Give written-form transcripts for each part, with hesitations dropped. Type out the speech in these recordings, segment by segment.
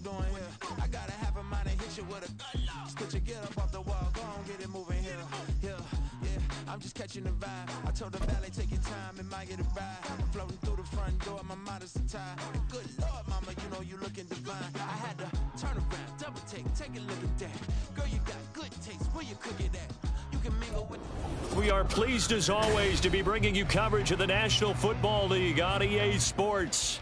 doing here? I gotta have a mind and hit you with a just put your get up off the wall, go on, get it moving here. Yeah, I'm just catching the vibe. I told the valet, take your time, it might get a ride. Floating through the front door, my modest attire. Good Lord, mama, you know you looking divine. I had to turn around, double take a look at that. Girl, you got good taste, where you cook it at? You can mingle with. We are pleased as always to be bringing you coverage of the National Football League on EA Sports.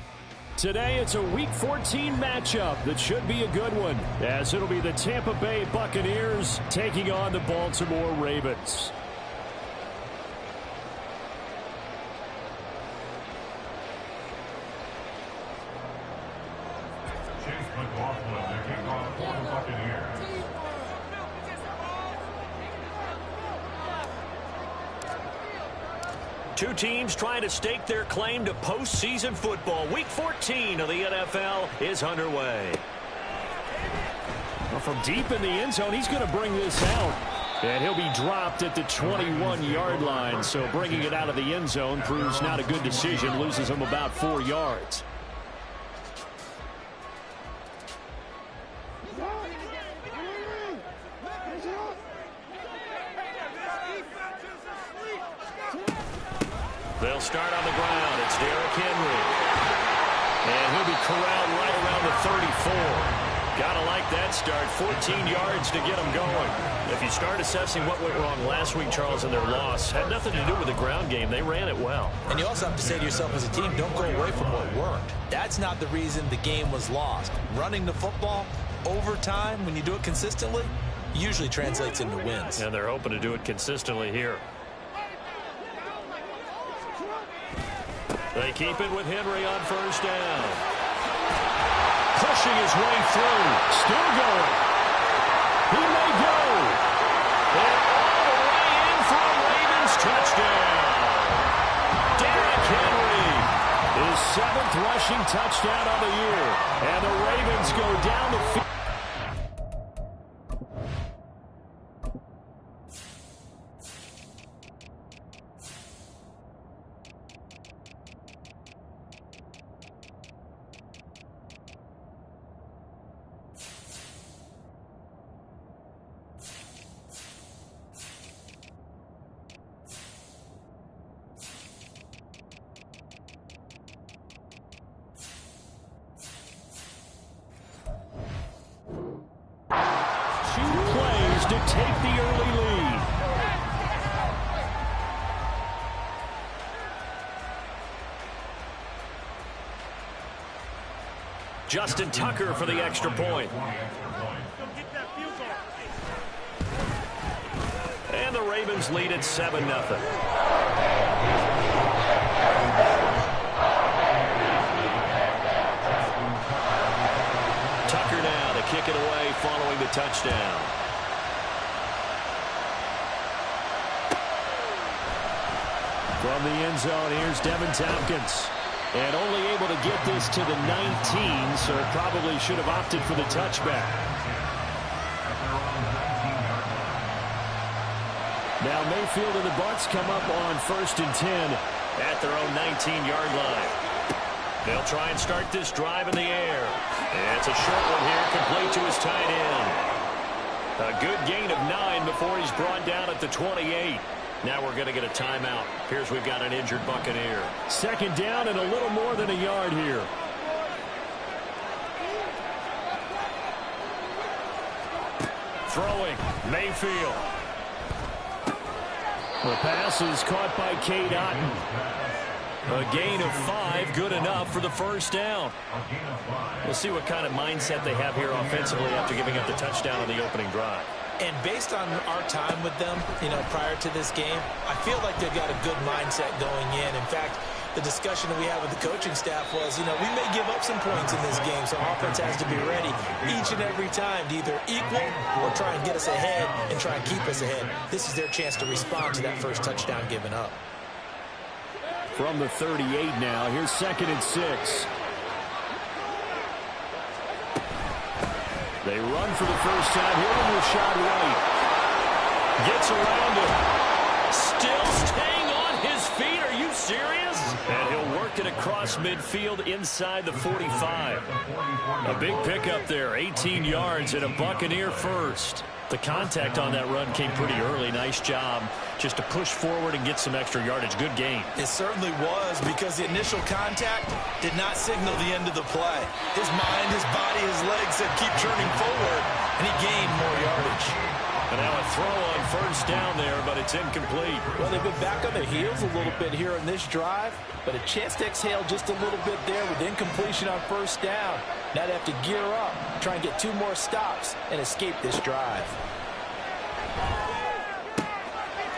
Today it's a Week 14 matchup that should be a good one, as it'll be the Tampa Bay Buccaneers taking on the Baltimore Ravens. Two teams trying to stake their claim to postseason football. Week 14 of the NFL is underway. Well, from deep in the end zone, he's going to bring this out. And he'll be dropped at the 21-yard line. So bringing it out of the end zone proves not a good decision. Loses him about 4 yards. They'll start on the ground. It's Derrick Henry. And he'll be corralled right around the 34. Gotta like that start. 14 yards to get him going. If you start assessing what went wrong last week, Charles, in their loss, had nothing to do with the ground game. They ran it well. And you also have to say to yourself as a team, don't go away from what worked. That's not the reason the game was lost. Running the football over time, when you do it consistently, usually translates into wins. And they're hoping to do it consistently here. They keep it with Henry on first down. Pushing his way through. Still going. He may go. And all the way in for a Ravens touchdown. Derrick Henry. His 7th rushing touchdown of the year. And the Ravens go down the field. To take the early lead. Justin Tucker for the extra point. And the Ravens lead at 7-0. Tucker now to kick it away following the touchdown. From the end zone, here's Devin Tompkins. And only able to get this to the 19, so probably should have opted for the touchback. Now Mayfield and the Bucs come up on 1st and 10 at their own 19-yard line. They'll try and start this drive in the air. And it's a short one here, complete to his tight end. A good gain of 9 before he's brought down at the 28. Now we're going to get a timeout. Here's we've got an injured Buccaneer. 2nd down and a little more than a yard here. Throwing, Mayfield. The pass is caught by Cade Otton. A gain of 5, good enough for the first down. We'll see what kind of mindset they have here offensively after giving up the touchdown on the opening drive. And based on our time with them, prior to this game, I feel like they've got a good mindset going in. In fact, the discussion that we had with the coaching staff was, we may give up some points in this game, so offense has to be ready each and every time to either equal or try and get us ahead and try and keep us ahead. This is their chance to respond to that first touchdown given up. From the 38 now, here's 2nd and 6. They run for the first time. Here on Rashad White. Gets around him. Still staying on his feet. Are you serious? And he'll work it across midfield inside the 45. A big pickup there, 18 yards and a Buccaneer first. The contact on that run came pretty early. Nice job just to push forward and get some extra yardage. Good gain. It certainly was, because the initial contact did not signal the end of the play. His mind, his body, his legs said keep churning forward, and he gained more yardage. And now a throw on first down there, but it's incomplete. Well, they've been back on their heels a little bit here in this drive, but a chance to exhale just a little bit there with incompletion on first down. Now they have to gear up, try and get 2 more stops, and escape this drive.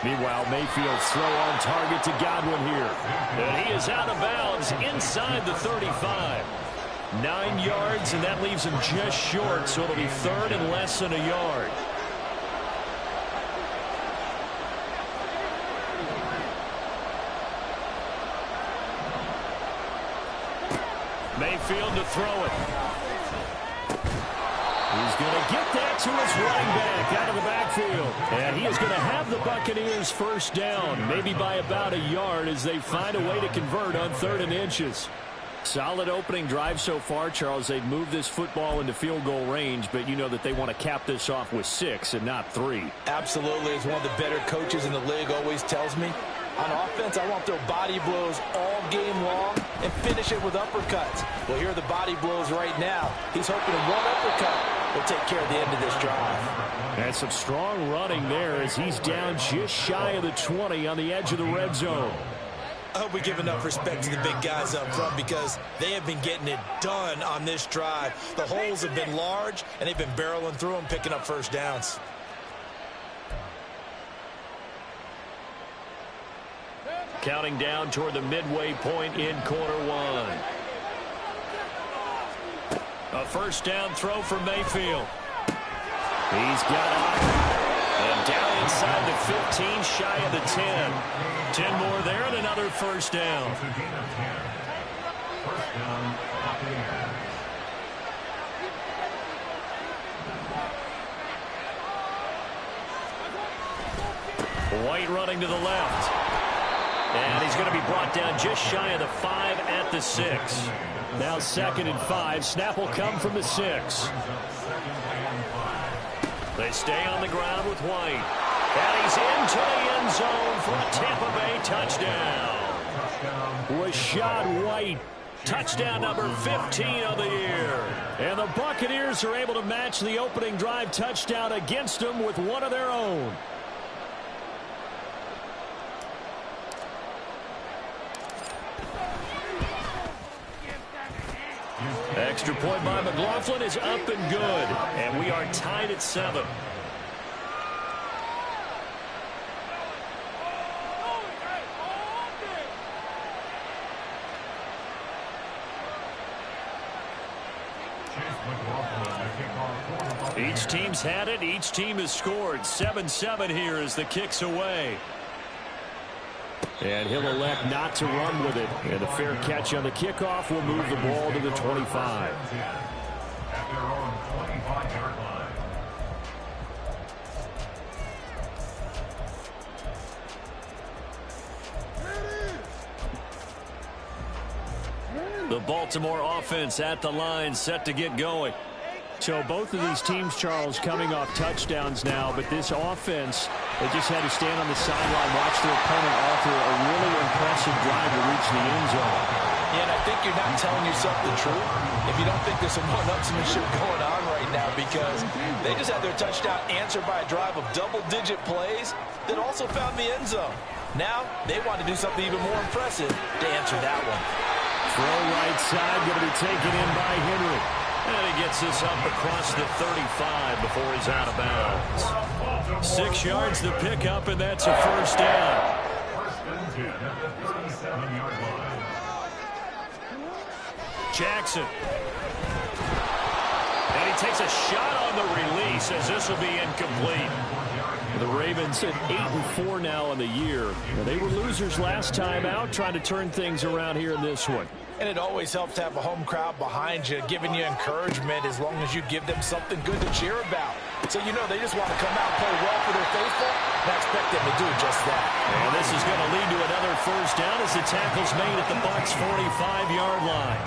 Meanwhile, Mayfield's throw on target to Godwin here. And he is out of bounds inside the 35. 9 yards, and that leaves him just short, so it'll be third and less than a yard. Mayfield to throw it. He's going to get that to his running back out of the backfield. And he is going to have the Buccaneers first down, maybe by about a yard, as they find a way to convert on 3rd and inches. Solid opening drive so far, Charles. They've moved this football into field goal range, but you know that they want to cap this off with 6 and not 3. Absolutely. As one of the better coaches in the league always tells me, on offense, I want to throw body blows all game long and finish it with uppercuts. Well, here are the body blows right now. He's hoping one uppercut will take care of the end of this drive. And some strong running there as he's down just shy of the 20 on the edge of the red zone. I hope we give enough respect to the big guys up front, because they have been getting it done on this drive. The holes have been large, and they've been barreling through them, picking up first downs. Counting down toward the midway point in quarter 1. A first down throw from Mayfield. He's got up and down inside the 15, shy of the 10. 10 more there and another first down. White running to the left. And he's going to be brought down just shy of the 5 at the 6. Now 2nd and 5. Snap will come from the 6. They stay on the ground with White. And he's into the end zone for a Tampa Bay touchdown. Rashad White, touchdown number 15 of the year. And the Buccaneers are able to match the opening drive touchdown against them with one of their own. Extra point by McLaughlin is up and good. And we are tied at 7. Each team's had it. Each team has scored. 7-7 here as the kick's away. And he'll elect not to run with it. And a fair catch on the kickoff will move the ball to the 25. The Baltimore offense at the line, set to get going. So both of these teams, Charles, coming off touchdowns now, but this offense, they just had to stand on the sideline, watch their opponent author a really impressive drive to reach the end zone. Yeah, and I think you're not telling yourself the truth if you don't think there's some one-upsmanship going on right now, because they just had their touchdown answered by a drive of double-digit plays that also found the end zone. Now they want to do something even more impressive to answer that one. Throw right side, going to be taken in by Henry. And he gets this up across the 35 before he's out of bounds. 6 yards the pickup, and that's a first down. Jackson. And he takes a shot on the release as this will be incomplete. The Ravens at 8-4 now in the year. And they were losers last time out, trying to turn things around here in this one. And it always helps to have a home crowd behind you, giving you encouragement as long as you give them something good to cheer about. So you know they just want to come out and play well for their faithful, and I expect them to do just that. And this is going to lead to another first down as the tackle's made at the Bucs' 45-yard line.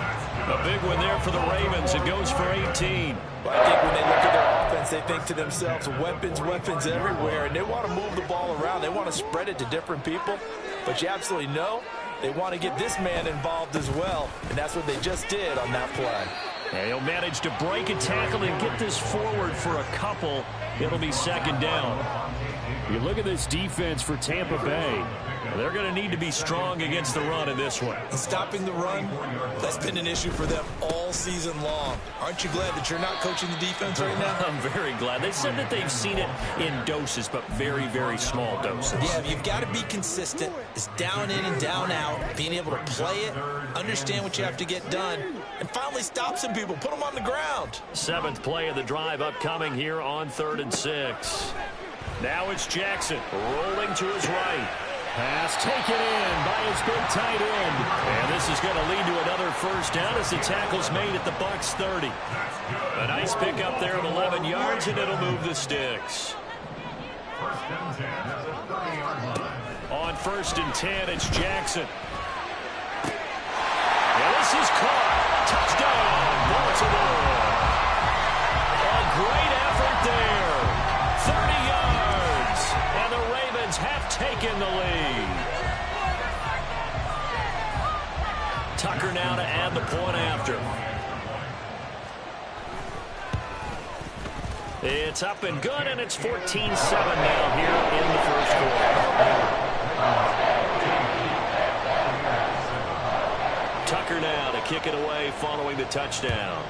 A big one there for the Ravens. It goes for 18. Well, I think when they look at their offense, they think to themselves, weapons, weapons everywhere, and they want to move the ball around. They want to spread it to different people, but you absolutely know they want to get this man involved as well, and that's what they just did on that play. And he'll manage to break a tackle and get this forward for a couple. It'll be second down. You look at this defense for Tampa Bay. They're going to need to be strong against the run in this one. And stopping the run, that's been an issue for them all season long. Aren't you glad that you're not coaching the defense right now? I'm very glad. They said that they've seen it in doses, but very, very small doses. Yeah, you've got to be consistent. It's down in and down out, being able to play it, understand what you have to get done, and finally stop some people, put them on the ground. 7th play of the drive upcoming here on 3rd and 6. Now it's Jackson rolling to his right. Pass taken in by his big tight end. And this is going to lead to another first down as the tackle's made at the Bucs 30. A nice pickup there of 11 yards, and it'll move the sticks. On 1st and 10, it's Jackson. And this is caught. Touchdown, Baltimore. A great effort there. 30 yards. And the Ravens have taken the lead. Tucker now to add the point after. It's up and good, and it's 14-7 now here in the first quarter. Tucker now to kick it away following the touchdown.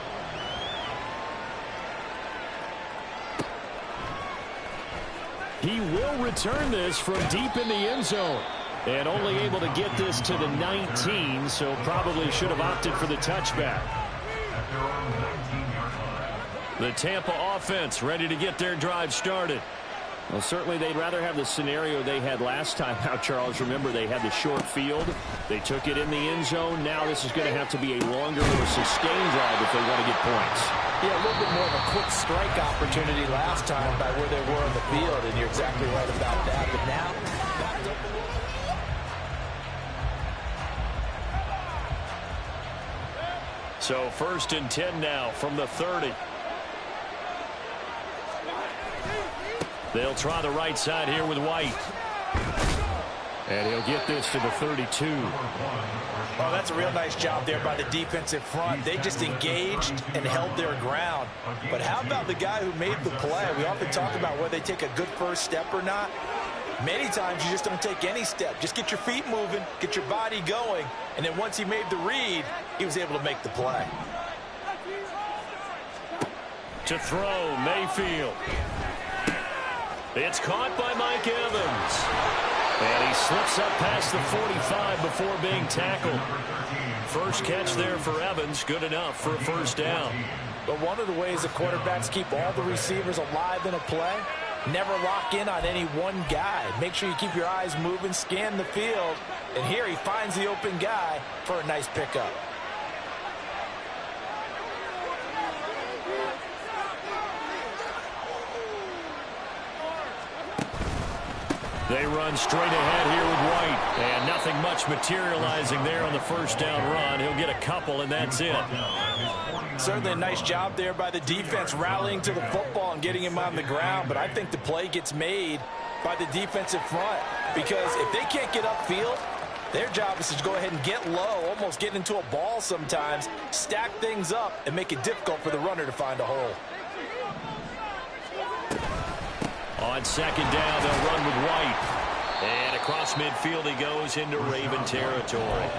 He will return this from deep in the end zone. And only able to get this to the 19, so probably should have opted for the touchback. The Tampa offense ready to get their drive started. Well, certainly they'd rather have the scenario they had last time out, Charles. Remember, they had the short field. They took it in the end zone. Now this is going to have to be a longer, more sustained drive if they want to get points. Yeah, a little bit more of a quick strike opportunity last time by where they were on the field, and you're exactly right about that. But now, so 1st and 10 now from the 30. They'll try the right side here with White. And he'll get this to the 32. Oh, that's a real nice job there by the defensive front. They just engaged and held their ground. But how about the guy who made the play? We often talk about whether they take a good first step or not. Many times you just don't take any step. Just get your feet moving, get your body going, and then once he made the read, he was able to make the play. To throw, Mayfield. It's caught by Mike Evans. And he slips up past the 45 before being tackled. First catch there for Evans, good enough for a first down. But one of the ways the quarterbacks keep all the receivers alive in a play, never lock in on any one guy. Make sure you keep your eyes moving, scan the field. And here he finds the open guy for a nice pickup. They run straight ahead here with White. And nothing much materializing there on the first down run. He'll get a couple, and that's it. Certainly a nice job there by the defense rallying to the football and getting him on the ground. But I think the play gets made by the defensive front. Because if they can't get upfield, their job is to go ahead and get low, almost get into a ball sometimes, stack things up, and make it difficult for the runner to find a hole. On second down, they'll run with White. And across midfield he goes into Raven territory.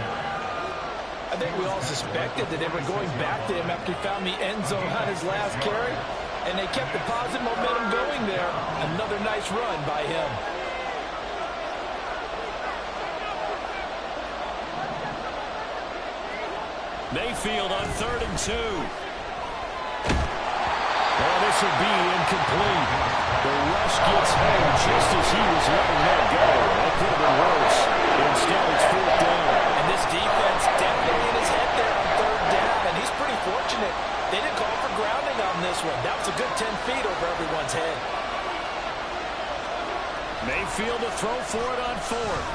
I think we all suspected that they were going back to him after he found the end zone on his last carry. And they kept the positive momentum going there. Another nice run by him. Mayfield on 3rd and 2. Oh, this will be incomplete. The rush gets home just as he was letting that go. That could have been worse. Instead, it's 4th down. And this defense definitely in his head there on 3rd down. And he's pretty fortunate. They didn't call for grounding on this one. That was a good 10 feet over everyone's head. Mayfield to throw for it on 4th.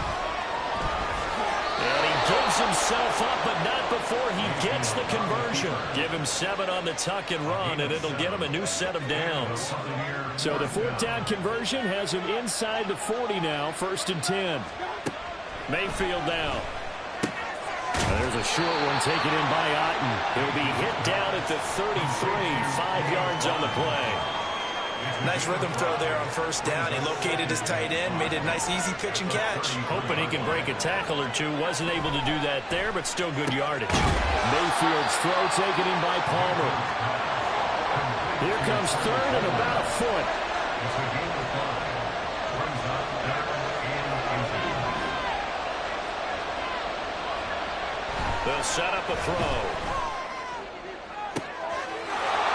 And he gives himself up, but not before he gets the conversion. Give him 7 on the tuck and run, and it'll get him a new set of downs. So the 4th down conversion has him inside the 40 now, 1st and 10. Mayfield now. There's a short one taken in by Otten. He'll be hit down at the 33, 5 yards on the play. Nice rhythm throw there on 1st down. He located his tight end, made it a nice, easy pitch and catch. Hoping he can break a tackle or two. Wasn't able to do that there, but still good yardage. Mayfield's throw taken in by Palmer. Here comes 3rd and about a foot. They'll set up a throw.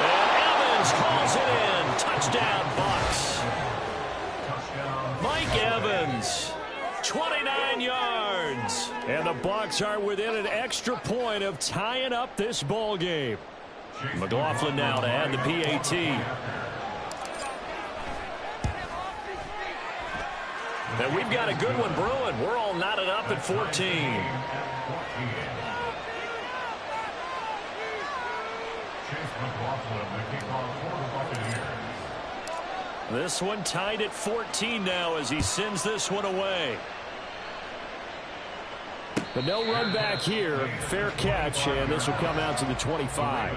And Evans calls it in. Touchdown, Bucs. Mike Evans, 29 yards. And the Bucs are within an extra point of tying up this ball game. McLaughlin now to add the PAT. And we've got a good one brewing. We're all knotted up at 14. This one tied at 14 now as he sends this one away. But no run back here. Fair catch, and this will come out to the 25.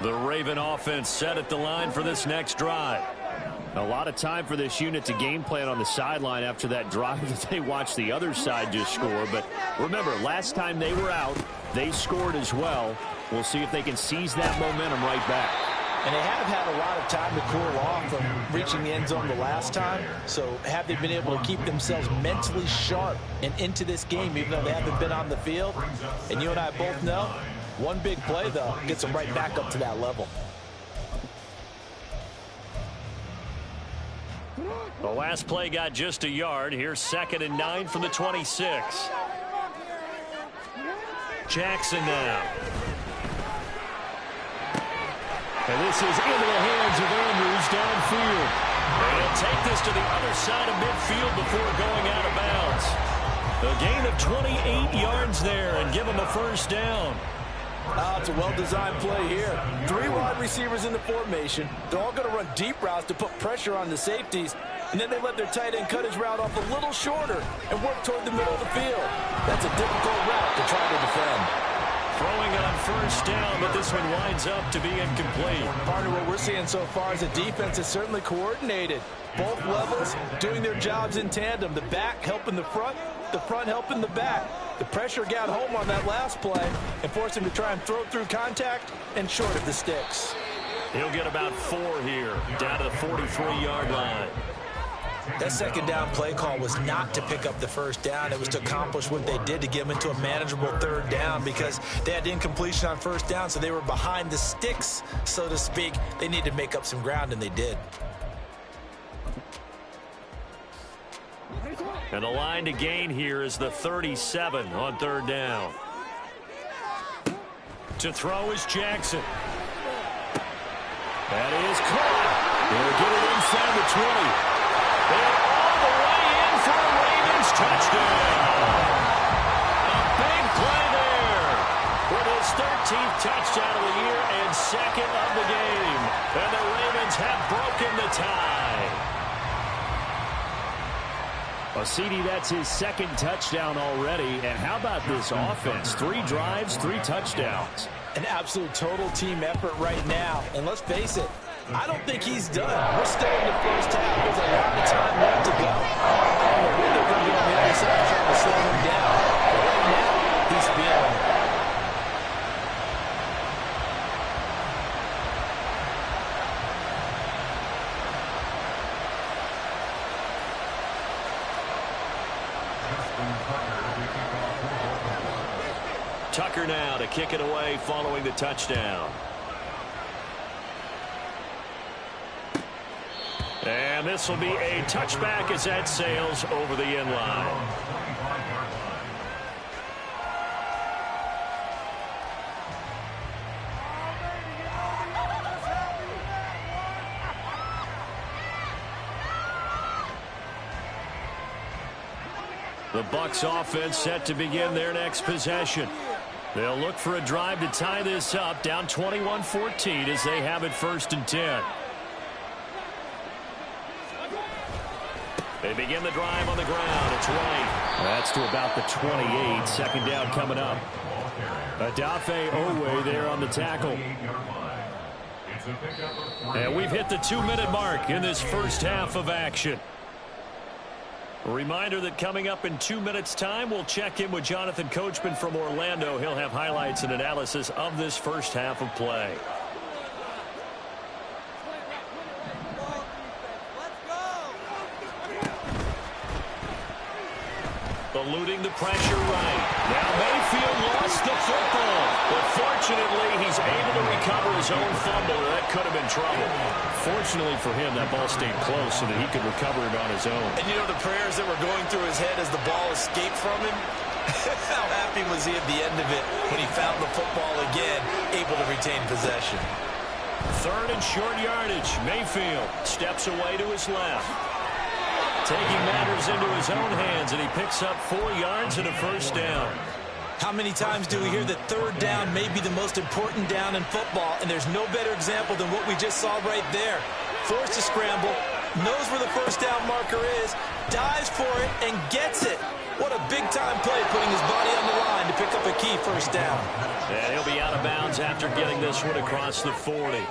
The Raven offense set at the line for this next drive. A lot of time for this unit to game plan on the sideline after that drive that they watched the other side just score. But remember, last time they were out, they scored as well. We'll see if they can seize that momentum right back. And they have had a lot of time to cool off from reaching the end zone the last time. So have they been able to keep themselves mentally sharp and into this game, even though they haven't been on the field? And you and I both know, one big play, though, gets them right back up to that level. The last play got just a yard. Here's 2nd and 9 from the 26. Jackson now. And this is into the hands of Andrews downfield. And he'll take this to the other side of midfield before going out of bounds. A gain of 28 yards there and give him a 1st down. It's a well-designed play here. 3 wide receivers in the formation. They're all going to run deep routes to put pressure on the safeties. And then they let their tight end cut his route off a little shorter and work toward the middle of the field. That's a difficult route to try to defend. Throwing on 1st down, but this one winds up to be incomplete. Partner, what we're seeing so far is the defense is certainly coordinated. Both levels doing their jobs in tandem. The back helping the front helping the back. The pressure got home on that last play and forced him to try and throw through contact and short of the sticks. He'll get about 4 here, down to the 43-yard line. That 2nd down play call was not to pick up the 1st down. It was to accomplish what they did to get them into a manageable 3rd down because they had incompletion on 1st down, so they were behind the sticks, so to speak. They needed to make up some ground, and they did. And the line to gain here is the 37 on 3rd down. To throw is Jackson. That is caught. They'll get it inside the 20. And all the way in for a Ravens touchdown. A big play there with his 13th touchdown of the year and 2nd of the game. And the Ravens have broken the tie. Well, CD, that's his 2nd touchdown already. And how about this offense? 3 drives, 3 touchdowns. An absolute total team effort right now. And let's face it, I don't think he's done. We're still in the 1st half. There's a lot of time left to go. I don't know when they're going to be on the other side trying to slow him down. But right now, he's feeling it. Tucker now to kick it away following the touchdown. And this will be a touchback as that sails over the end line. The Bucs offense set to begin their next possession. They'll look for a drive to tie this up, down 21-14 as they have it 1st and 10. They begin the drive on the ground. It's White. That's to about the 28. Second down coming up. Adafe Owe there on the tackle. And we've hit the 2-minute mark in this first half of action. A reminder that coming up in 2 minutes' time, we'll check in with Jonathan Coachman from Orlando. He'll have highlights and analysis of this first half of play. Eluding the pressure right. Now Mayfield lost the football. But fortunately, he's able to recover his own fumble. That could have been trouble. Fortunately for him, that ball stayed close so that he could recover it on his own. And you know the prayers that were going through his head as the ball escaped from him? How happy was he at the end of it when he found the football again, able to retain possession? 3rd and short yardage. Mayfield steps away to his left. Taking matters into his own hands, and he picks up 4 yards and a first down. How many times do we hear that 3rd down may be the most important down in football, and there's no better example than what we just saw right there. Forced to scramble, knows where the first down marker is, dives for it, and gets it. What a big-time play, putting his body on the line to pick up a key first down. And he'll be out of bounds after getting this one across the 40.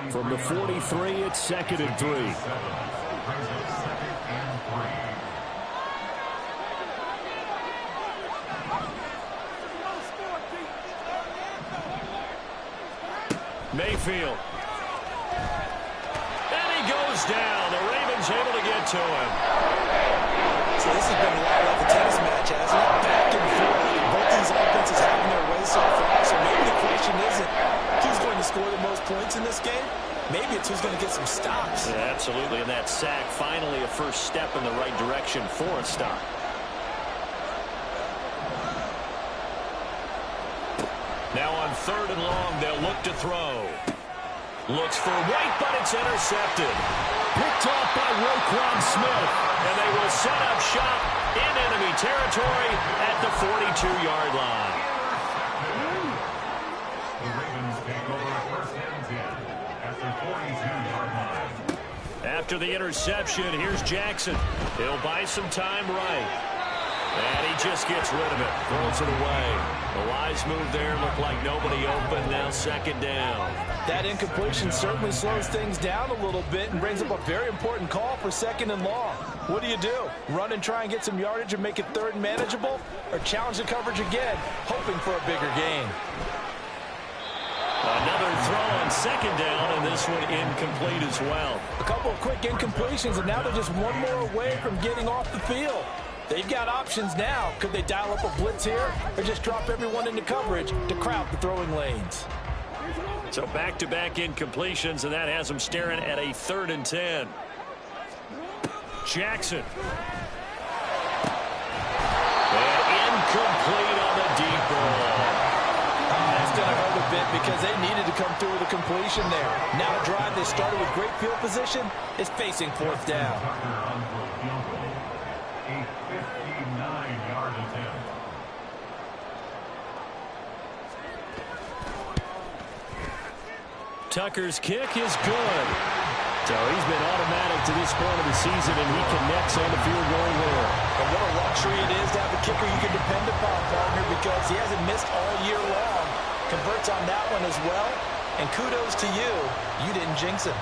From the 43, it's 2nd and 3. Mayfield. And he goes down. The Ravens able to get to him. So this has been a lot like a tennis match, hasn't it? Back and forth. Both these offenses having their way so far. So maybe the question isn't who's going to score the most points in this game. Maybe it's who's going to get some stops. Yeah, absolutely. And that sack, finally a first step in the right direction for a stop. Now on 3rd and long, they'll look to throw. Looks for White, but it's intercepted. Picked off by Roquan Smith. And they will set up shop in enemy territory at the 42-yard line. The Ravens take over 1st and 10 at the 42-yard line. After the interception, here's Jackson. He'll buy some time right. And he just gets rid of it. Throws it away. The wise move there. Looked like nobody open. Now 2nd down. That incompletion certainly slows things down a little bit and brings up a very important call for 2nd and long. What do? Run and try and get some yardage and make it 3rd and manageable? Or challenge the coverage again, hoping for a bigger gain? Another throw on 2nd down, and this one incomplete as well. A couple of quick incompletions, and now they're just one more away from getting off the field. They've got options now. Could they dial up a blitz here or just drop everyone into coverage to crowd the throwing lanes? So back-to-back incompletions, and that has them staring at a 3rd and 10. Jackson. And incomplete on the deep ball. That's going to hurt a bit because they needed to come through with a completion there. Now a drive they started with great field position is facing 4th down. Tucker's kick is good. So he's been automatic to this point of the season, and he connects on the field goal there. And what a luxury it is to have a kicker you can depend upon, partner, because he hasn't missed all year long. Converts on that one as well. And kudos to you. You didn't jinx him.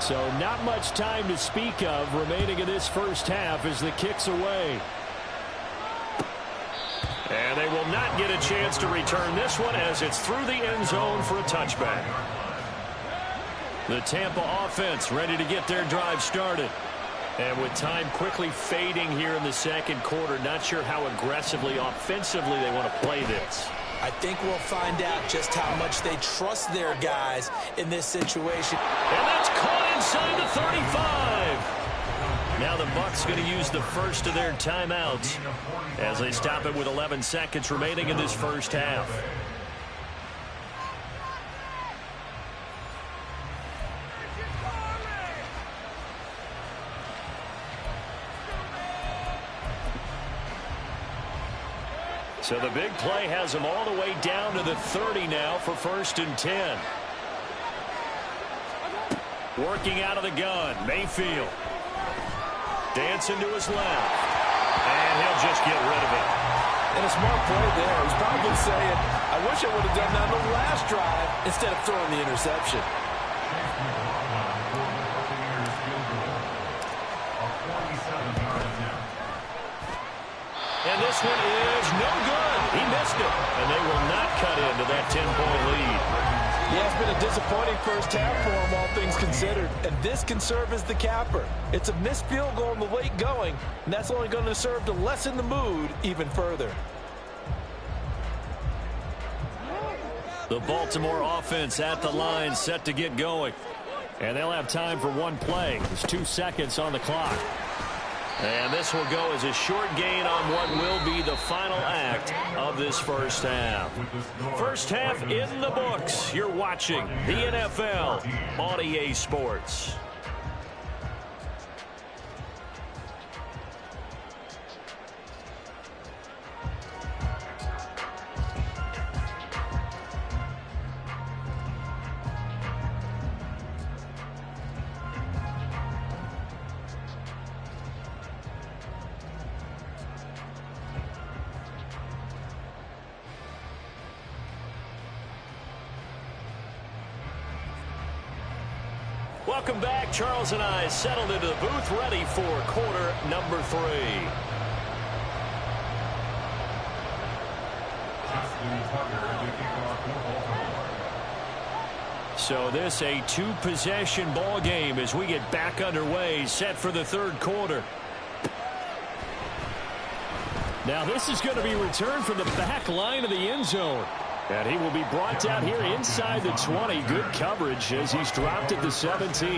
So not much time to speak of remaining in this first half as the kick's away. And they will not get a chance to return this one as it's through the end zone for a touchback. The Tampa offense ready to get their drive started. And with time quickly fading here in the 2nd quarter, not sure how aggressively, offensively they want to play this. I think we'll find out just how much they trust their guys in this situation. And that's caught inside the 35. Now the Bucs going to use the first of their timeouts as they stop it with 11 seconds remaining in this first half. So the big play has them all the way down to the 30 now for 1st and 10. Working out of the gun, Mayfield. Dancing to his left. And he'll just get rid of it. And a smart play there. He's probably saying, I wish I would have done that on the last drive instead of throwing the interception. And this one is no good. He missed it. And they will not cut into that 10-point lead. Yeah, it's been a disappointing first half for him, all things considered. And this can serve as the capper. It's a missed field goal in the late going, and that's only going to serve to lessen the mood even further. The Baltimore offense at the line, set to get going. And they'll have time for one play. There's 2 seconds on the clock. And this will go as a short gain on what will be the final act of this first half. First half in the books. You're watching the NFL on EA Sports. Welcome back. Charles and I settled into the booth, ready for quarter number 3. So this a 2-possession ball game as we get back underway, set for the 3rd quarter. Now this is going to be returned from the back line of the end zone. And he will be brought down here inside the 20. Good coverage as he's dropped at the 17.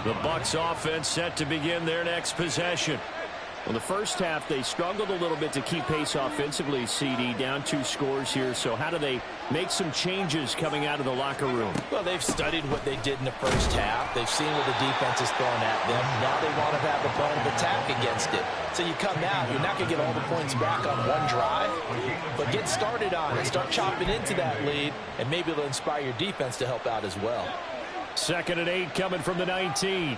The Bucs offense set to begin their next possession. Well, the first half, they struggled a little bit to keep pace offensively, CD, down 2 scores here. So how do they make some changes coming out of the locker room? Well, they've studied what they did in the first half. They've seen what the defense is throwing at them. Now they want to have a plan of attack against it. So you come out, you're not going to get all the points back on one drive, but get started on it. Start chopping into that lead, and maybe it'll inspire your defense to help out as well. 2nd and 8 coming from the 19.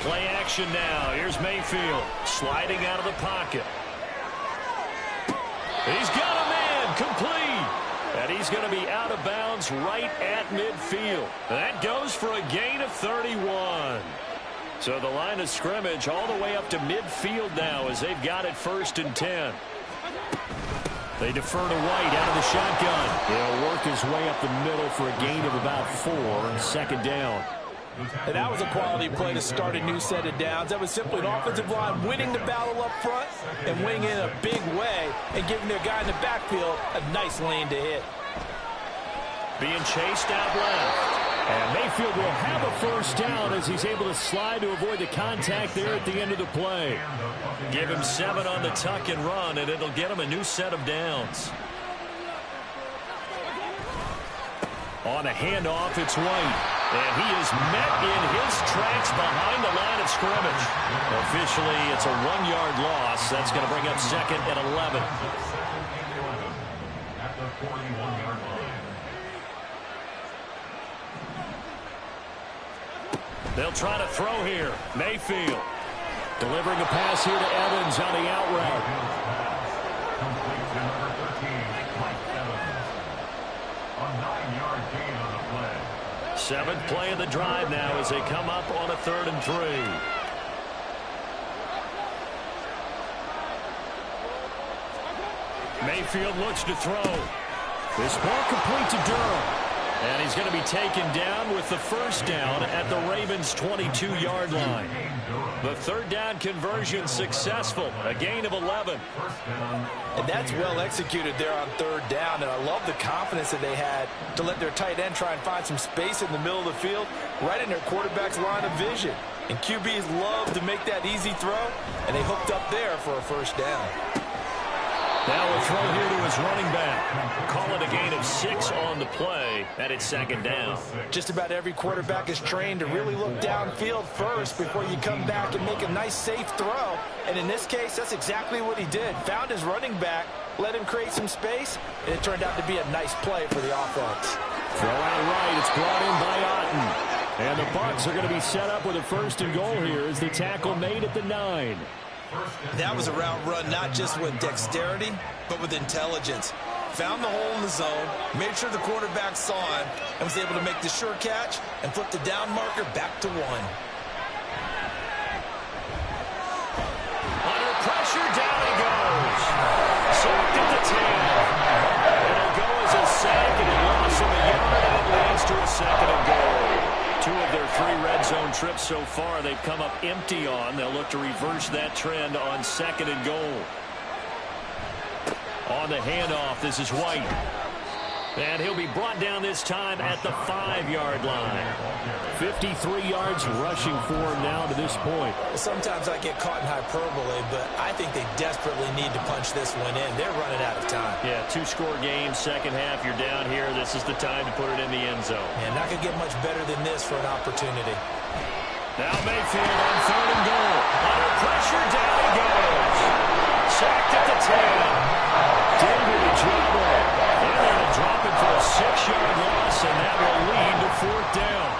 Play action now. Here's Mayfield sliding out of the pocket. He's got a man complete. And he's going to be out of bounds right at midfield. That goes for a gain of 31. So the line of scrimmage all the way up to midfield now as they've got it 1st and 10. They defer to White out of the shotgun. He'll work his way up the middle for a gain of about 4. 2nd down. And that was a quality play to start a new set of downs. That was simply an offensive line winning the battle up front and winning in a big way and giving their guy in the backfield a nice lane to hit. Being chased out left. And Mayfield will have a 1st down as he's able to slide to avoid the contact there at the end of the play. Give him 7 on the tuck and run, and it'll get him a new set of downs. On a handoff, it's White. And he is met in his tracks behind the line of scrimmage. Officially, it's a 1-yard loss. That's going to bring up 2nd and 11. At the 41-yard line. They'll try to throw here. Mayfield delivering a pass here to Evans on the out route. Complete to number 13, Mike Evans. A 9-yard gain on the play. 7th play of the drive now as they come up on a 3rd and 3. Mayfield looks to throw. This ball complete to Durham. And he's going to be taken down with the 1st down at the Ravens' 22-yard line. The 3rd down conversion successful. A gain of 11. And that's well executed there on 3rd down. And I love the confidence that they had to let their tight end try and find some space in the middle of the field, right in their quarterback's line of vision. And QBs love to make that easy throw, and they hooked up there for a 1st down. Now a throw here to his running back. Call it a gain of 6. 6 on the play, and it's second down. Just about every quarterback is trained to really look downfield first before you come back and make a nice, safe throw. And in this case, that's exactly what he did. Found his running back, let him create some space, and it turned out to be a nice play for the offense. Throw out right. It's brought in by Otten. And the Bucs are going to be set up with a 1st and goal here as the tackle made at the 9. That was a route run not just with dexterity, but with intelligence. Found the hole in the zone, made sure the quarterback saw him, and was able to make the sure catch and flip the down marker back to 1. Under pressure, down he goes. Sacked at the 10. It'll go as a sack, and it lost him a yard, and it leads to a 2nd and goal. 2 of their 3 red zone trips so far they've come up empty on. They'll look to reverse that trend on 2nd and goal. On the handoff, this is White. And he'll be brought down this time at the 5-yard line. 53 yards rushing for him now to this point. Sometimes I get caught in hyperbole, but I think they desperately need to punch this one in. They're running out of time. Yeah, 2-score game, second half, you're down here. This is the time to put it in the end zone. And not going to get much better than this for an opportunity. Now Mayfield on 3rd and goal. Under pressure, down he goes. Sacked at the 10. Did a good job of it. And they're going to drop it for a 6-yard loss, and that will lead to 4th down.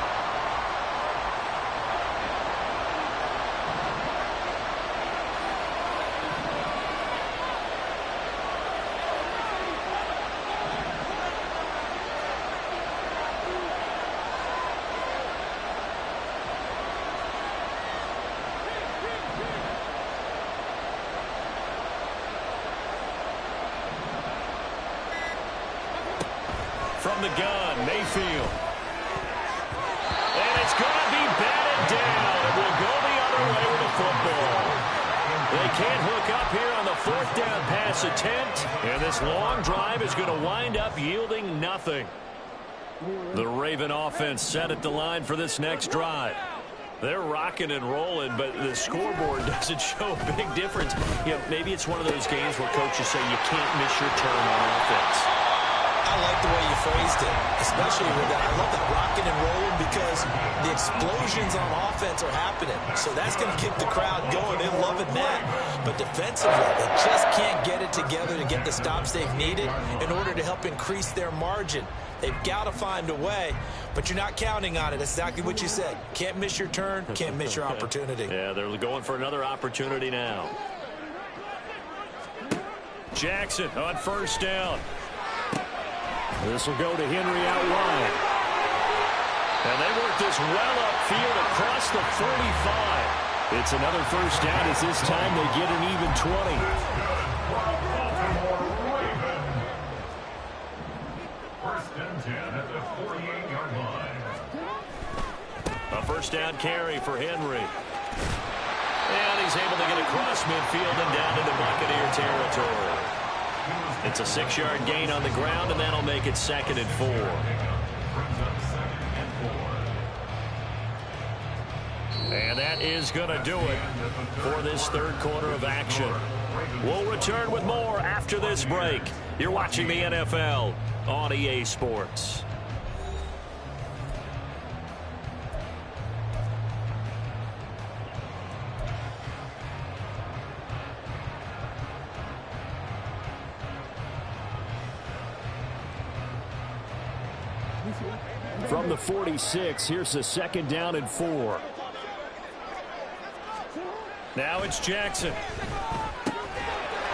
From the gun, Mayfield. And it's going to be batted down. It will go the other way with the football. They can't hook up here on the 4th down pass attempt. And this long drive is going to wind up yielding nothing. The Raven offense set at the line for this next drive. They're rocking and rolling, but the scoreboard doesn't show a big difference. You know, maybe it's one of those games where coaches say you can't miss your turn on offense. I like the way you phrased it, especially with that. I love that rocking and rolling because the explosions on offense are happening. So that's going to keep the crowd going. They're loving that. But defensively, they just can't get it together to get the stops they've needed in order to help increase their margin. They've got to find a way, but you're not counting on it. That's exactly what you said. Can't miss your turn, can't miss your opportunity. Yeah, they're going for another opportunity now. Jackson on 1st down. This will go to Henry out wide. And they work this well upfield across the 45. It's another 1st down as this time they get an even 20. First and 10 at the 48-yard line. A 1st down carry for Henry. And he's able to get across midfield and down into Buccaneer territory. It's a 6-yard gain on the ground, and that'll make it 2nd and 4. And that is going to do it for this 3rd quarter of action. We'll return with more after this break. You're watching the NFL on EA Sports. From the 46, here's the 2nd down and 4. Now it's Jackson.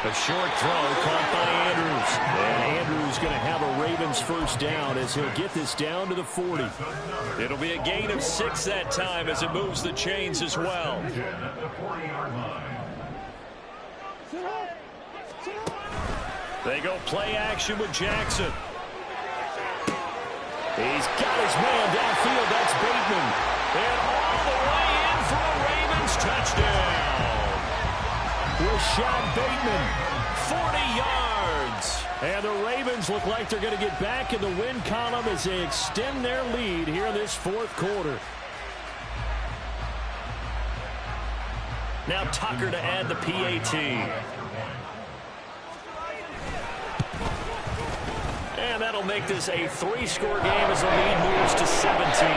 A short throw caught by Andrews. And Andrews going to have a Ravens 1st down as he'll get this down to the 40. It'll be a gain of 6 that time as it moves the chains as well. They go play action with Jackson. He's got his man downfield. That's Bateman. And all the way in for a Ravens touchdown. Rashad Bateman. 40 yards. And the Ravens look like they're going to get back in the win column as they extend their lead here in this 4th quarter. Now Tucker to add the PAT. And And that'll make this a 3-score game as the lead moves to 17.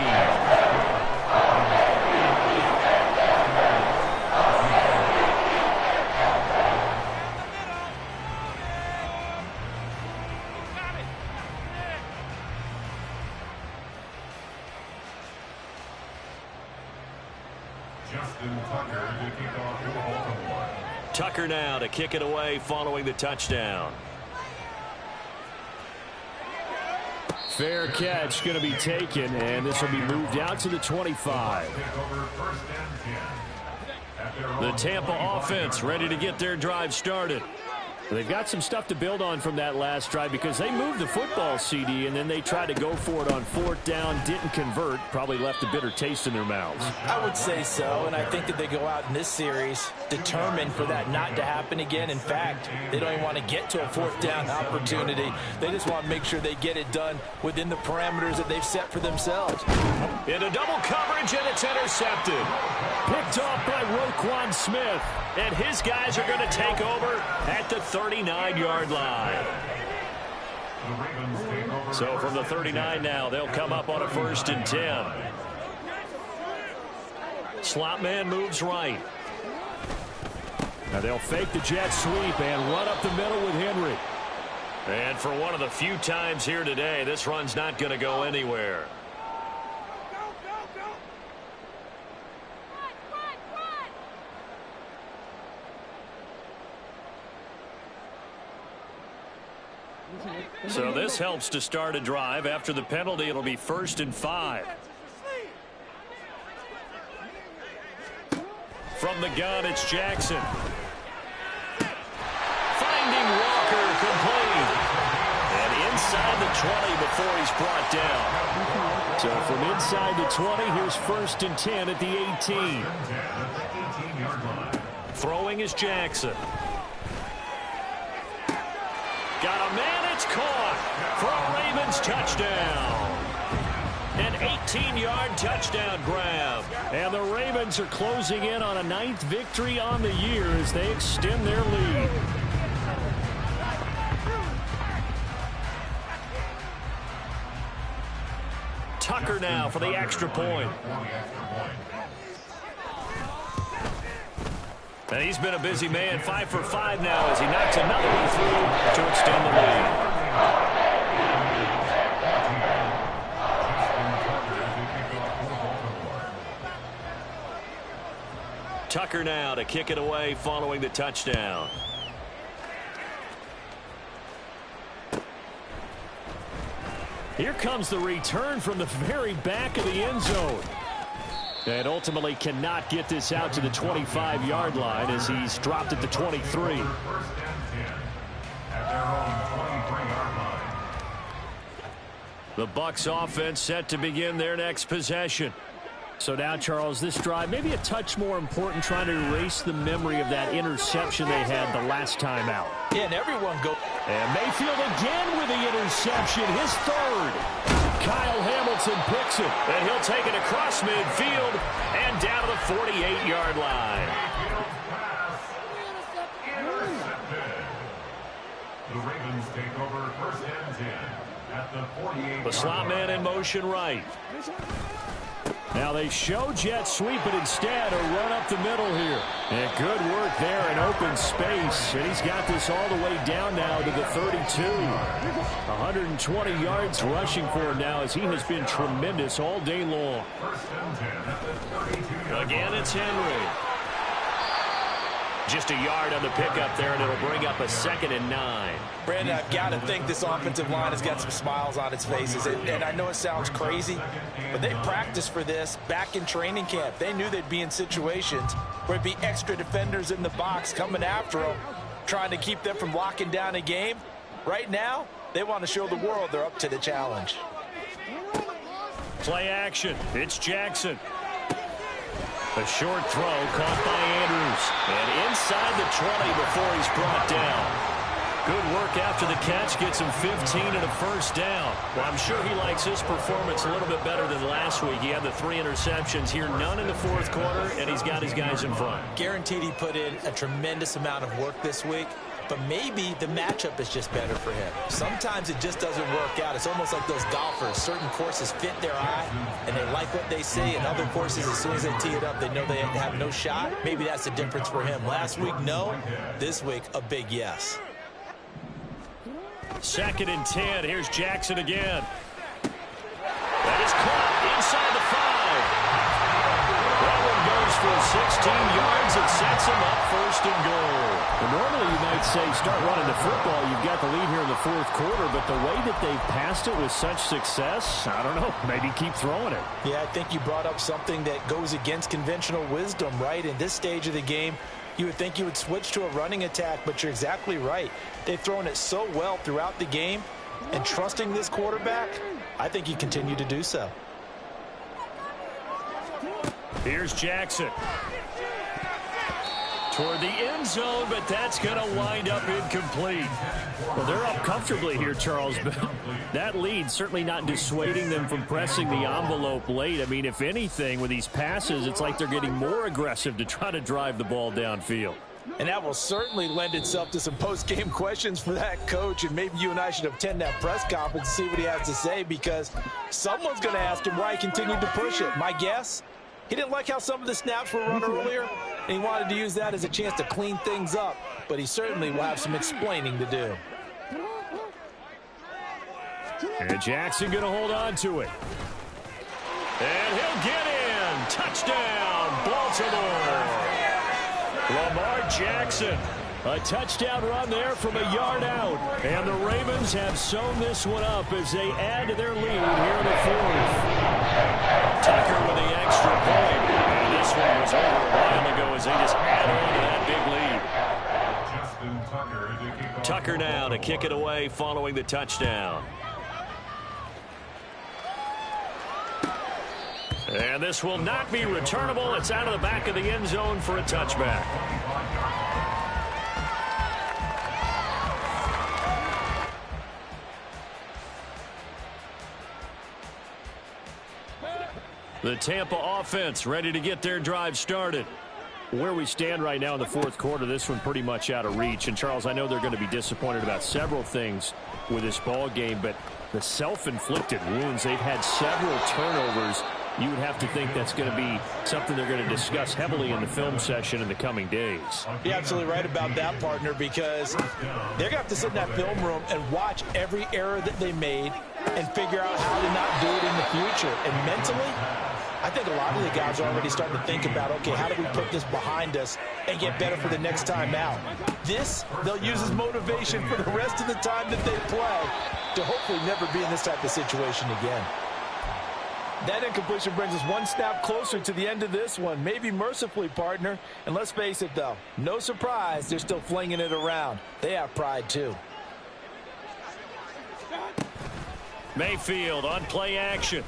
Tucker now to kick it away following the touchdown. Fair catch going to be taken, and this will be moved out to the 25. The Tampa offense ready to get their drive started. They've got some stuff to build on from that last drive because they moved the football, CD, and then they tried to go for it on 4th down, didn't convert, probably left a bitter taste in their mouths. I would say so, and I think that they go out in this series determined for that not to happen again. In fact, they don't even want to get to a 4th down opportunity. They just want to make sure they get it done within the parameters that they've set for themselves. Into double coverage, and it's intercepted. Picked off by Roquan Smith. And his guys are going to take over at the 39-yard line. So from the 39 now, they'll come up on a 1st and 10. Slot man moves right. Now they'll fake the jet sweep and run up the middle with Henry. And for one of the few times here today, this run's not going to go anywhere. So this helps to start a drive. After the penalty, it'll be 1st and 5. From the gun, it's Jackson. Finding Walker complete. And inside the 20 before he's brought down. So from inside the 20, here's 1st and 10 at the 18. Throwing is Jackson. Got a man, it's caught for a Ravens touchdown. An 18-yard touchdown grab. And the Ravens are closing in on a 9th victory on the year as they extend their lead. Tucker now for the extra point. And he's been a busy man, 5 for 5 now as he knocks another one through to extend the lead. Tucker now to kick it away following the touchdown. Here comes the return from the very back of the end zone. And ultimately cannot get this out to the 25-yard line as he's dropped at the 23. The Bucs offense set to begin their next possession. So now, Charles, this drive maybe a touch more important, trying to erase the memory of that interception they had the last time out. Yeah, and everyone go. And Mayfield again with the interception, his 3rd. Kyle Hamilton picks it. And he'll take it across midfield and down to the 48-yard line. The Ravens take over 1st and 10 at the 48. The slot man in motion right. Now they show jet sweep, but instead a run up the middle here. And good work there in open space. And he's got this all the way down now to the 32. 120 yards rushing for him now as he has been tremendous all day long. Again, it's Henry. Just a yard on the pickup there, and it'll bring up a 2nd and 9. Brandon, I've got to think this offensive line has got some smiles on its faces. And I know it sounds crazy, but they practiced for this back in training camp. They knew they'd be in situations where it'd be extra defenders in the box coming after them, trying to keep them from locking down a game. Right now, they want to show the world they're up to the challenge. Play action. It's Jackson. A short throw caught by Andrews. And inside the 20 before he's brought down. Good work after the catch. Gets him 15 and a 1st down. Well, I'm sure he likes his performance a little bit better than last week. He had the 3 interceptions here, none in the 4th quarter, and he's got his guys in front. Guaranteed he put in a tremendous amount of work this week. but maybe the matchup is just better for him. Sometimes it just doesn't work out. It's almost like those golfers. Certain courses fit their eye, and they like what they see. And other courses, as soon as they tee it up, they know they have no shot. Maybe that's the difference for him. Last week, no. This week, a big yes. 2nd and 10. Here's Jackson again. That is caught inside the 5. That one goes for 16 yards and sets him up 1st and goal. Well, normally you might say start running the football. You've got the lead here in the 4th quarter, but the way that they've passed it with such success, I don't know, maybe keep throwing it. Yeah, I think you brought up something that goes against conventional wisdom, right? In this stage of the game, you would think you would switch to a running attack, but you're exactly right. They've thrown it so well throughout the game, and trusting this quarterback, I think you continue to do so. Here's Jackson. Toward the end zone, but that's going to wind up incomplete. Well, they're up comfortably here, Charles, but that lead certainly not dissuading them from pressing the envelope late. I mean, if anything, with these passes, it's like they're getting more aggressive to try to drive the ball downfield. And that will certainly lend itself to some post-game questions for that coach, and maybe you and I should attend that press conference and see what he has to say, because someone's going to ask him why he continued to push it. My guess, he didn't like how some of the snaps were run earlier, and he wanted to use that as a chance to clean things up, but he certainly will have some explaining to do. And Jackson going to hold on to it. And he'll get in. Touchdown, Baltimore. Lamar Jackson. A touchdown run there from a yard out. And the Ravens have sewn this one up as they add to their lead here in the 4th. Tucker with the extra point. And this one was over a while ago as they just add on to that big lead. Tucker now to kick it away following the touchdown. And this will not be returnable. It's out of the back of the end zone for a touchback. The Tampa offense ready to get their drive started. Where we stand right now in the 4th quarter, this one pretty much out of reach. And, Charles, I know they're going to be disappointed about several things with this ball game, but the self-inflicted wounds, they've had several turnovers. You would have to think that's going to be something they're going to discuss heavily in the film session in the coming days. You're absolutely right about that, partner, because they're going to have to sit in that film room and watch every error that they made and figure out how to not do it in the future. And mentally, I think a lot of the guys are already starting to think about, okay, how do we put this behind us and get better for the next time out? This, they'll use as motivation for the rest of the time that they play to hopefully never be in this type of situation again. That incompletion brings us one snap closer to the end of this one, maybe mercifully, partner. And let's face it, though, no surprise, they're still flinging it around. They have pride, too. Mayfield on play action.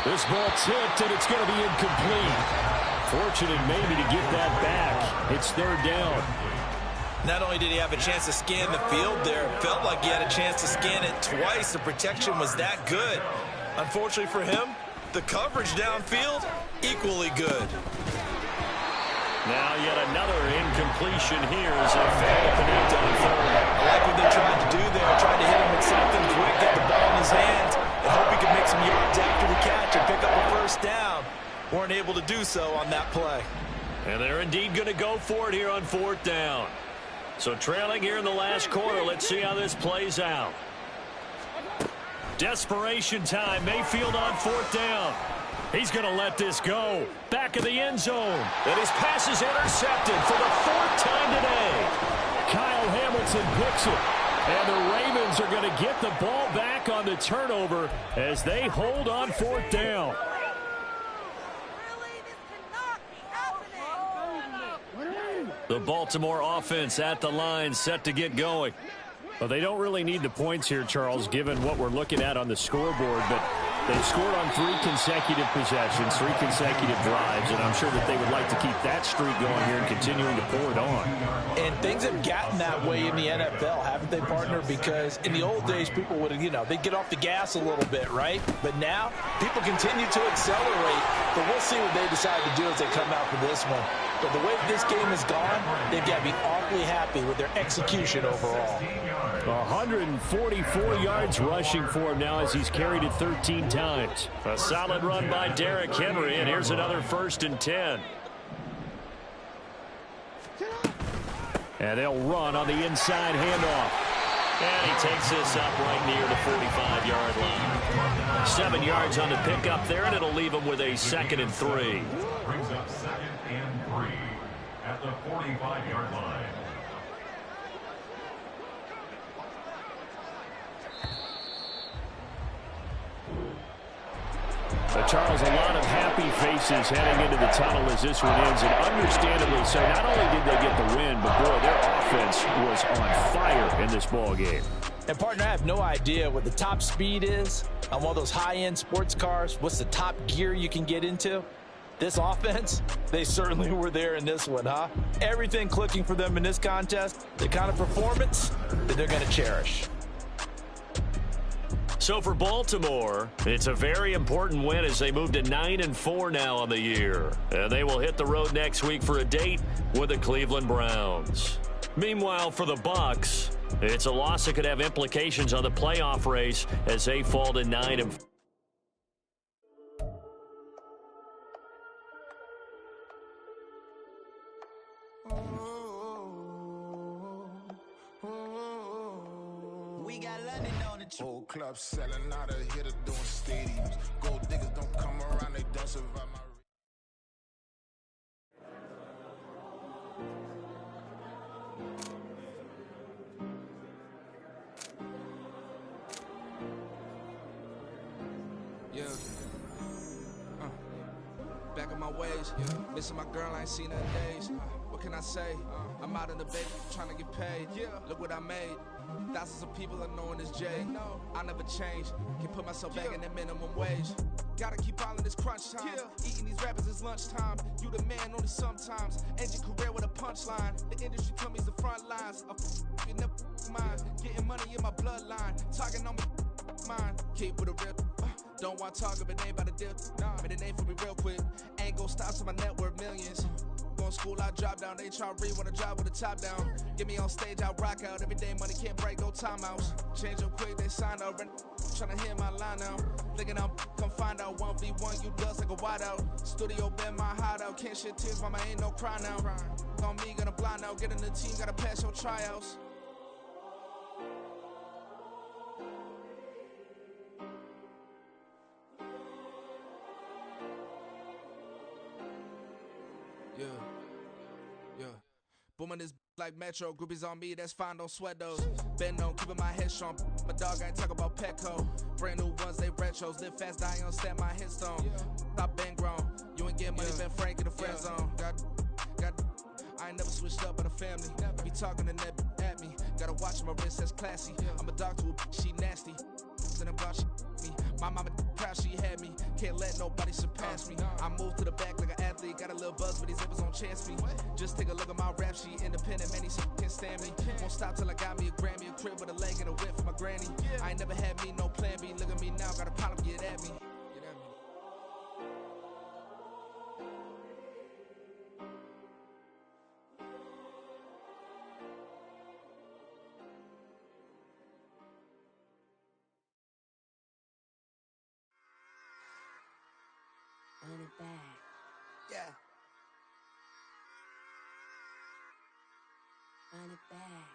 This ball tipped, and it's going to be incomplete. Fortunate maybe to get that back. It's 3rd down. Not only did he have a chance to scan the field there, it felt like he had a chance to scan it twice. The protection was that good. Unfortunately for him, the coverage downfield, equally good. Now yet another incompletion here as they fail to connect on 3rd. I like what they tried to do there, tried to hit him with something quick, get the ball in his hands, and hope he could make some yards after the catch and pick up a 1st down. Weren't able to do so on that play. And they're indeed going to go for it here on 4th down. So trailing here in the last quarter, let's see how this plays out. Desperation time, Mayfield on 4th down. He's going to let this go. Back of the end zone. And his pass is intercepted for the 4th time today. Kyle Hamilton picks it. And the Ravens are going to get the ball back on the turnover as they hold on 4th down. The Baltimore offense at the line, set to get going. Well, they don't really need the points here, Charles, given what we're looking at on the scoreboard, but they've scored on 3 consecutive possessions, 3 consecutive drives, and I'm sure that they would like to keep that streak going here and continuing to pour it on. And things have gotten that way in the NFL, haven't they, partner? Because in the old days, people would, they'd get off the gas a little bit, right? But now, people continue to accelerate, but we'll see what they decide to do as they come out for this one. But the way this game has gone, they've got to be awfully happy with their execution overall. 144 yards rushing for him now as he's carried it 13 times. A solid run by Derrick Henry, and here's another 1st and 10. And they'll run on the inside handoff. And he takes this up right near the 45-yard line. 7 yards on the pickup there, and it'll leave him with a 2nd and 3. Brings up 2nd and 3 at the 45-yard line. Charles, a lot of happy faces heading into the tunnel as this one ends, and understandably so. Not only did they get the win, but boy, their offense was on fire in this ball game. And partner, I have no idea what the top speed is on one of those high-end sports cars. What's the top gear you can get into? This offense, they certainly were there in this one, huh? Everything clicking for them in this contest, the kind of performance that they're going to cherish. So for Baltimore, it's a very important win as they move to 9-4 now on the year. And they will hit the road next week for a date with the Cleveland Browns. Meanwhile, for the Bucs, it's a loss that could have implications on the playoff race as they fall to 9-4. Whole club selling out of here to doing stadiums. Gold diggers don't come around, they don't survive my. Yeah. Back on my ways. Missing my girl, I ain't seen her in days. What can I say? I'm out in the bed trying to get paid. Look what I made. Thousands of people are knowing this Jay. I never change. Can put myself back in that minimum wage. Gotta keep all in this crunch time. Eating these rappers is lunchtime. You the man only sometimes. End your career with a punchline. The industry told me it's the front lines. You never mind. Getting money in my bloodline. Talking on me, mine. Keep with a real. Don't want to talk if it ain't about the deal. Made a name for me real quick. Ain't gon' stop till my net worth millions. Going school, I drop down. They try to read when I drop with the top down. Get me on stage, I rock out. Every day money can't break, go timeouts. Change up quick, they sign up. Tryna hear my line now. Thinking I'm come find out 1v1, you dust like a wideout. Studio been my hideout. Can't shed tears, mama ain't no cry now. On me, gonna blind out. Get in the team, gotta pass your tryouts. Yeah. Booming this like Metro. Groupies on me, that's fine, don't sweat those. Been on, keeping my head strong. My dog ain't talk about Petco. Brand new ones, they retros. Live fast, die on, stand my headstone. Stop been grown. You ain't get money, been frank in the friend zone. I ain't never switched up on the family. Be talking to that at me. Gotta watch my wrist, that's classy. I'm a dog to a she nasty. Then I'm glad she me. My mama proud she had me. Can't let nobody surpass me. I move to the back like an athlete. Got a little buzz, but these zippers on chance me. Just take a look at my rap sheet. Independent, man, these can't stand me. Won't stop till I got me a Grammy. A crib with a leg and a whip for my granny. I ain't never had me no plan B. Look at me now, got a problem, get at me. Run it back. Yeah. Run it back.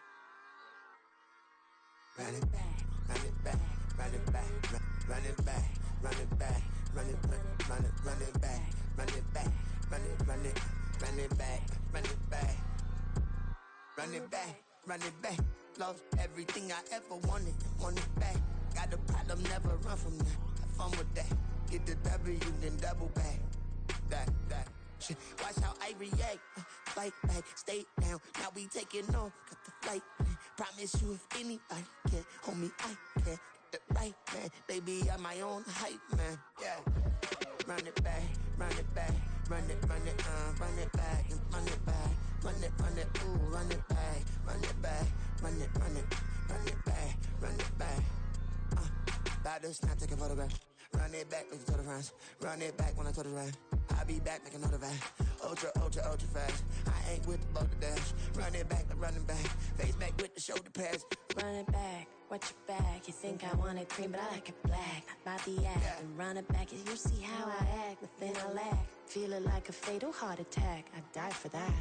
Run it back, run it back, run it back, run it back, run it back, run it back, run it back, run it back, run it back, run it back, run it back, run it back. Lost everything I ever wanted, want it back. Got a problem, never run from that. Have fun with that. Get the W, then double back. That. Shit. Watch how I react. Fight back, stay down. Now we taking off. Got the flight plan. Promise you if anybody can, homie, I can. Get the right man. Baby, I'm my own hype man. Yeah. Run it back, run it back. Run it back, and run it back. Run it, ooh, run it back. Run it back, run it back. Run it back. About to snap, take a photograph. Run it back, make it to the runs. Run it back when I to the run. I'll be back, make another van. Ultra, ultra, ultra fast. I ain't with the boat to dash. Run it back, I'm running back. Face back with the shoulder pads. Run it back, watch your back. You think I want it cream, but I like it black. About the act and run it back. You see how I act, nothing I lack. Feeling like a fatal heart attack. I die for that.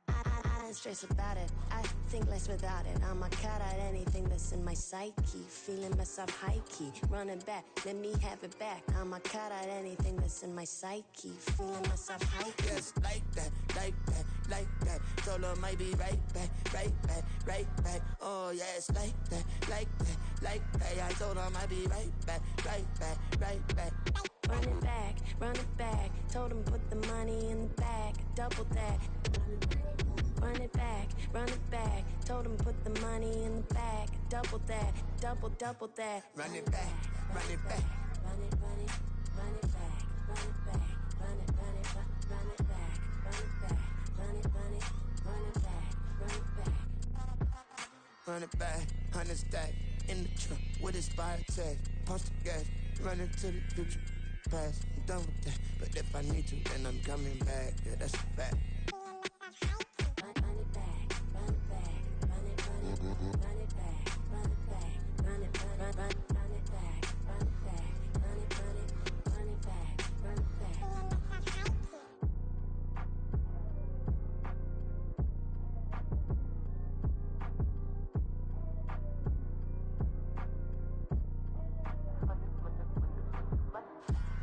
I don't stress about it. I think less without it. I'ma cut out anything that's in my psyche. Feeling myself high key. Running back, let me have it back. I'ma cut out anything that's in my psyche. Feeling myself high key. Yes, like that, like that, like that. Solo might be right back, right back, right back. Oh, yes, like that, like that, like that. I told her I might be right back, right back, right back. Run it back, run it back. Told him put the money in the bag. Double that. Run it back, run it back. Told him put the money in the bag. Double that, double that. Run it back, run it back. Run it, run it, run it back, run it back, run it, run it, run it back, run it back, run it, run it, run it back, run it back. Run it back, 100 stack in the trunk with expired tag. Punch the gas, run into the future. Past, I'm done with that. But if I need to, then I'm coming back. Yeah, that's a fact. Run it back, run it back, run it, run it, run it back, run it back, run it, run it back, run it back, run it, run it, run it back, run it back.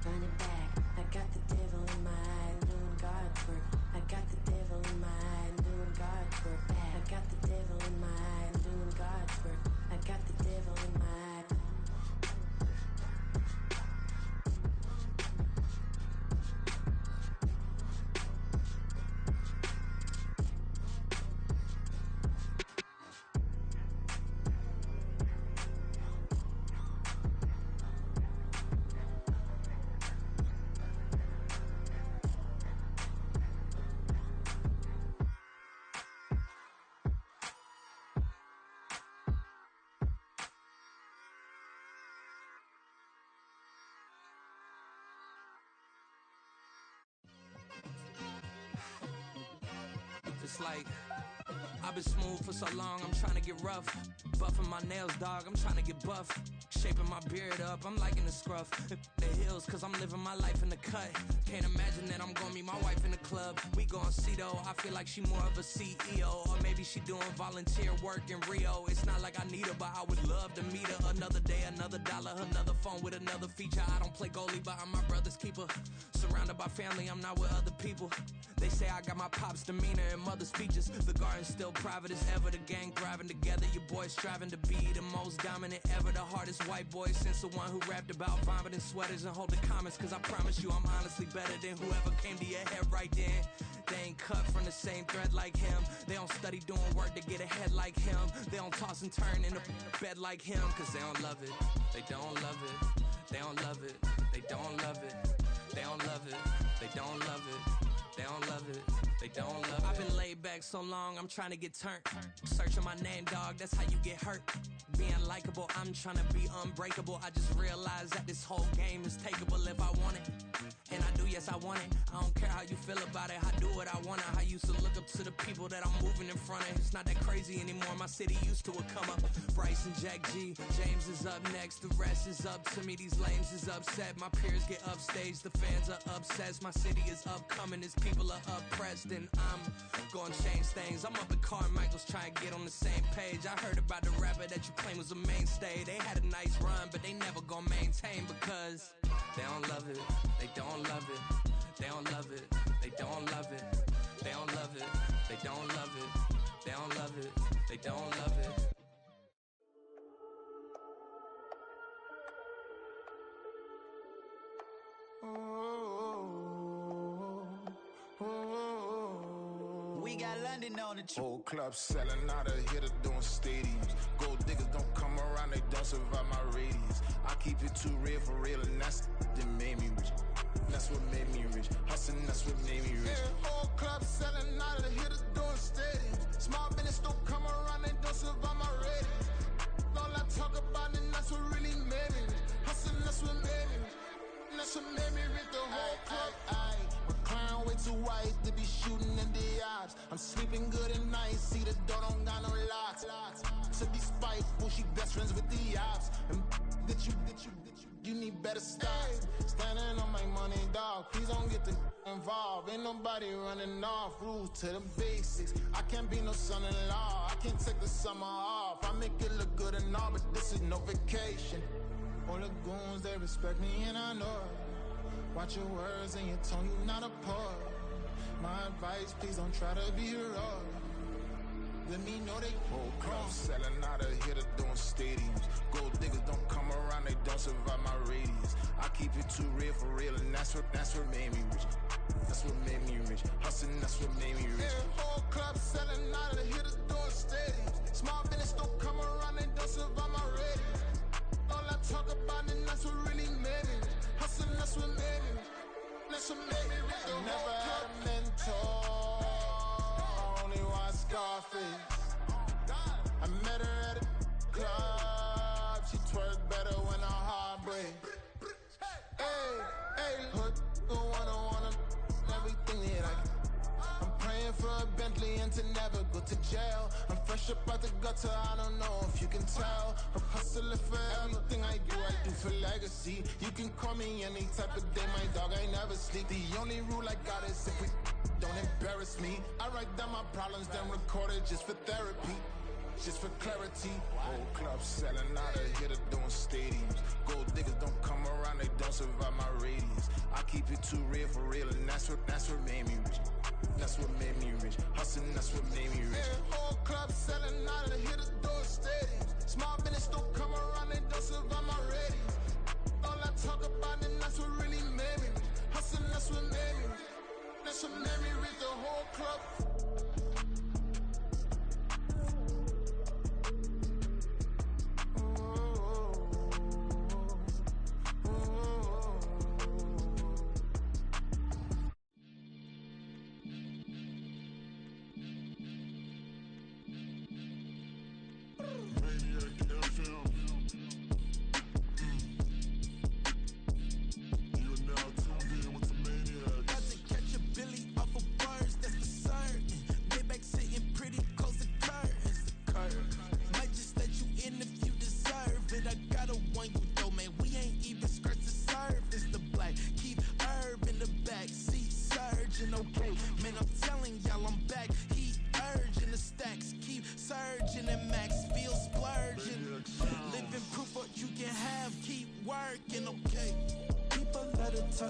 Run it back, I got the devil in my eye, doing God's work. I got the devil in my eye, doing God's work. I got the devil in my eye, doing God's work. I got the devil in my eye. It's like I've been smooth for so long, I'm trying to get rough. Buffing my nails, dog, I'm trying to get buff. Shaping my beard up, I'm liking the scruff. The hills, cause I'm living my life in the cut. Can't imagine that I'm gonna meet my wife in the club. We gon' see though, I feel like she more of a CEO. Or maybe she doing volunteer work in Rio. It's not like I need her, but I would love to meet her. Another day, another dollar, another phone with another feature. I don't play goalie, but I'm my brother's keeper. Surrounded by family, I'm not with other people. They say I got my pop's demeanor and mother's features. The garden's still private as ever. The gang thriving together. Your boys striving to be the most dominant ever. The hardest white boy since the one who rapped about vomiting sweaters and holding comments. Cause I promise you I'm honestly better than whoever came to your head right then. They ain't cut from the same thread like him. They don't study doing work to get ahead like him. They don't toss and turn in the bed like him. Cause they don't love it. They don't love it. They don't love it. They don't love it. They don't love it. They don't love it. They don't love it, they don't love it. I've been laid back so long, I'm trying to get turned. Searching my name, dog, that's how you get hurt. Being likable, I'm trying to be unbreakable. I just realized that this whole game is takeable if I want it. And I do, yes, I want it. I don't care how you feel about it, I do what I want to. I used to look up to the people that I'm moving in front of. It's not that crazy anymore, my city used to it come up. Bryce and Jack G, James is up next. The rest is up to me, these lames is upset. My peers get upstage, the fans are obsessed. My city is upcoming, these people are oppressed. And I'm gonna change things. I'm up at Carmichael's trying to get on the same page. I heard about the rapper that you claim was a mainstay. They had a nice run, but they never gonna maintain because they don't love it, they don't love it, they don't love it, they don't love it, they don't love it, they don't love it, they don't love it, they don't love it. We got London on the Whole club selling out of hitter doing stadiums. Gold diggers don't come around, they don't survive my radius. I keep it too real for real, and that's that made me rich. That's what made me rich. Hustling, that's what made me rich. Yeah, whole club selling out of hitters doing stadiums. Small business don't come around, they don't survive my radius. All I talk about, and that's what really made me rich. Hustling, that's what made me rich. sleeping good at night. See the door don't got no locks. To be spiteful, she best friends with the ops. And you need better stop. Standing on my money, dog. Please don't get the involved. Ain't nobody running off. Rules to the basics. I can't be no son-in-law. I can't take the summer off. I make it look good and all, but this is no vacation. All the goons, they respect me and I know it. Watch your words and your tone, you not a poet. My advice, please don't try to be heroic. Let me know they whole club selling out of here to doing stadiums. Gold diggers don't come around, they don't survive my radius. I keep it too real for real, and that's what made me rich. That's what made me rich. Hustling, that's what made me rich. Yeah, whole club selling out of here to doing stadiums. Small business don't come around, they don't survive my radius. All I talk about, and that's what really made me rich. Hustling, that's what made me rich. That's what made me rich. I never had a mentor. Only watch Scarface. I met her at a club. She twerk better when her heart breaks. Hey, hood, wanna everything that I get. I'm praying for a Bentley and to never go to jail. I'm fresh up out the gutter, I don't know if you can tell. I'm hustling for everything I do for legacy. You can call me any type of day, my dog, I never sleep. The only rule I got is if we don't embarrass me. I write down my problems, then record it just for therapy. Just for clarity. Whole club selling out of here to doing stadiums. Gold diggers don't come around, they don't survive my radius. I keep it too real for real, and that's what made me rich. That's what made me rich. Hustling, that's what made me rich. Yeah, whole club selling out of here to doing stadiums. Small business don't come around, they don't survive my radius. All I talk about, and that's what really made me rich. Hustling, that's what made me rich. That's what made me rich. The whole club.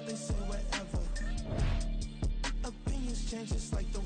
They say whatever. Opinions change just like the